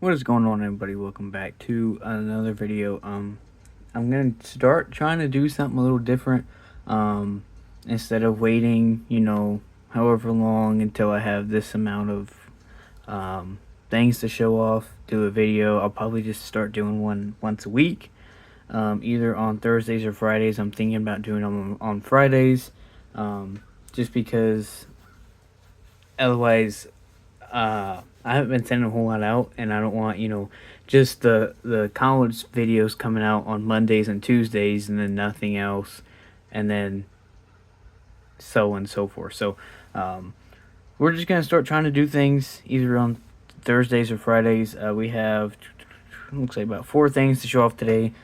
What is going on, everybody? Welcome back to another video. I'm gonna start trying to do something a little different. Instead of waiting, however long until I have this amount of things to show off, do a video. I'll probably just start doing one once a week, either on Thursdays or Fridays. I'm thinking about doing them on Fridays, just because otherwise I haven't been sending a whole lot out, and I don't want, just the college videos coming out on Mondays and Tuesdays and then nothing else, and then so on and so forth. So we're just going to start trying to do things either on Thursdays or Fridays. We have, looks like about 4 things to show off today.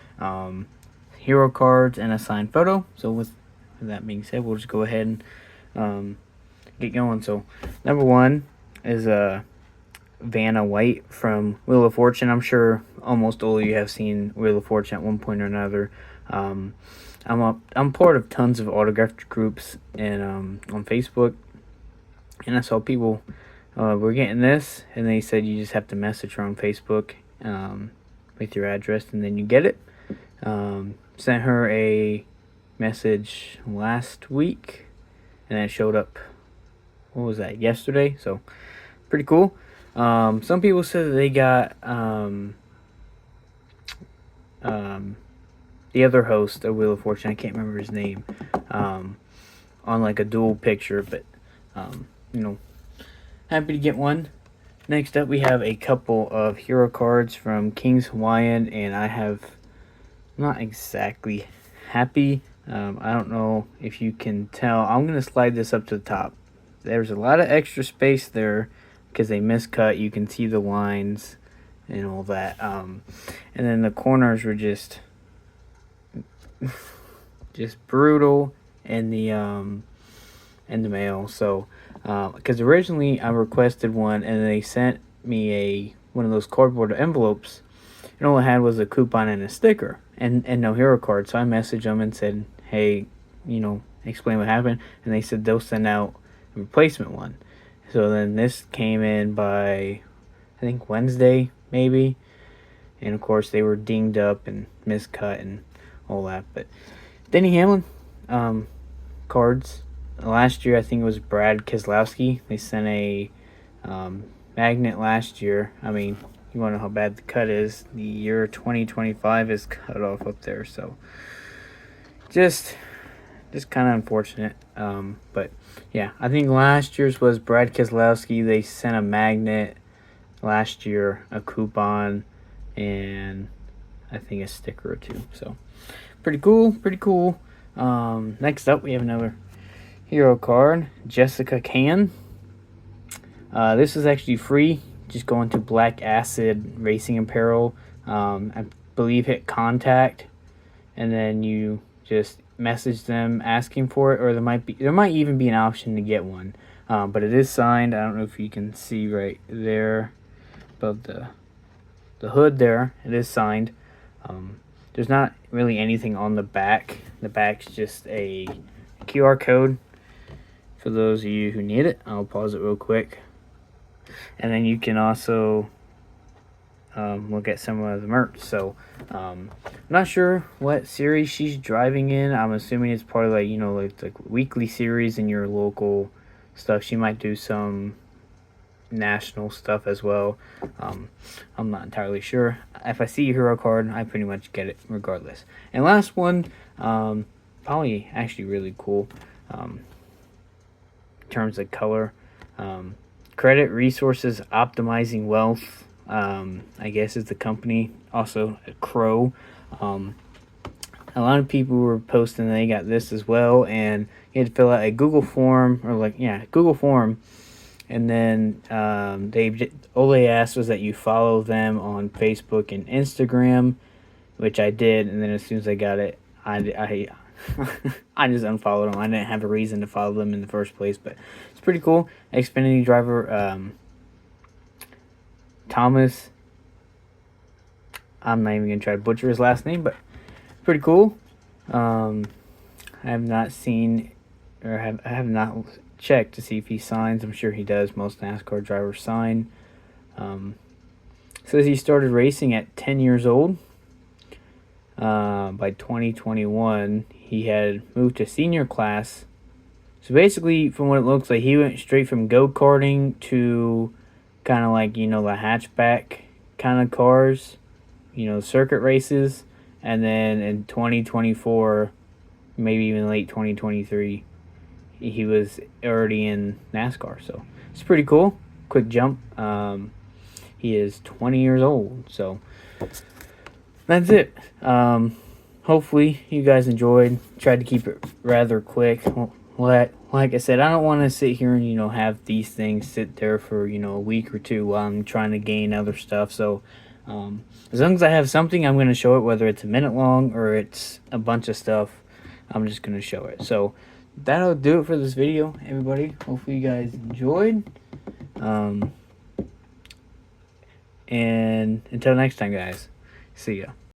Hero cards and a signed photo. So with that being said, we'll just go ahead and get going. So number 1 is Vanna White from Wheel of Fortune. I'm sure almost all of you have seen Wheel of Fortune at one point or another. I'm part of tons of autographed groups and on Facebook, and I saw people were getting this, and they said you just have to message her on Facebook with your address, and then you get it. Sent her a message last week, and then it showed up. What was that? Yesterday. So pretty cool. Some people said that they got the other host of Wheel of Fortune, I can't remember his name, on like a dual picture, but happy to get one. Next up, we have a couple of hero cards from King's Hawaiian, and I'm not exactly happy. I don't know if you can tell. I'm going to slide this up to the top. There's a lot of extra space there because they miscut. You can see the lines and all that. And then the corners were just brutal in the mail. So because originally I requested one, and they sent me one of those cardboard envelopes, and all I had was a coupon and a sticker and no hero card. So I messaged them and said, hey, explain what happened, and they said they'll send out a replacement one. So then this came in by, I think, Wednesday maybe, and of course they were dinged up and miscut and all that. But Denny Hamlin cards. Last year I think it was Brad Keselowski. They sent a magnet last year. I mean, you want to know how bad the cut is. The year 2025 is cut off up there, so just kind of unfortunate. But yeah, I think last year's was Brad Keselowski. They sent a magnet last year, a coupon, and I think a sticker or 2. So pretty cool. Next up, we have another hero card, Jessica Can. This is actually free. Just go into Black Acid Racing Apparel. I believe hit contact, and then you just message them asking for it, or there might even be an option to get one. But it is signed. I don't know if you can see right there above the hood there. It is signed. There's not really anything on the back. The back's just a QR code for those of you who need it. I'll pause it real quick. And then you can also look at some of the merch. So I'm not sure what series she's driving in. I'm assuming it's part of like weekly series in your local stuff. She might do some national stuff as well. I'm not entirely sure. If I see a hero card, I pretty much get it regardless. And last one, probably actually really cool in terms of color. Credit Resources Optimizing Wealth, I guess is the company. Also Crow. A lot of people were posting they got this as well, and you had to fill out a Google form, Google form, and then all they asked was that you follow them on Facebook and Instagram, which I did, and then as soon as I got it, I I just unfollowed them. I didn't have a reason to follow them in the first place, but it's pretty cool. Xfinity driver Thomas. I'm not even gonna try to butcher his last name, but pretty cool. I have not seen, or I have not checked to see if he signs. I'm sure he does. Most NASCAR drivers sign. says he started racing at 10 years old. By 2021, he had moved to senior class. So basically, from what it looks like, he went straight from go-karting to kind of like, the hatchback kind of cars, circuit races. And then in 2024, maybe even late 2023, he was already in NASCAR. So it's pretty cool. Quick jump. He is 20 years old. So that's it. Hopefully you guys enjoyed. Tried to keep it rather quick. Like I said, I don't want to sit here and have these things sit there for a week or two while I'm trying to gain other stuff. So as long as I have something, I'm going to show it, whether it's a minute long or it's a bunch of stuff. I'm just going to show it. So that'll do it for this video, everybody. Hopefully you guys enjoyed. And until next time, guys. See ya.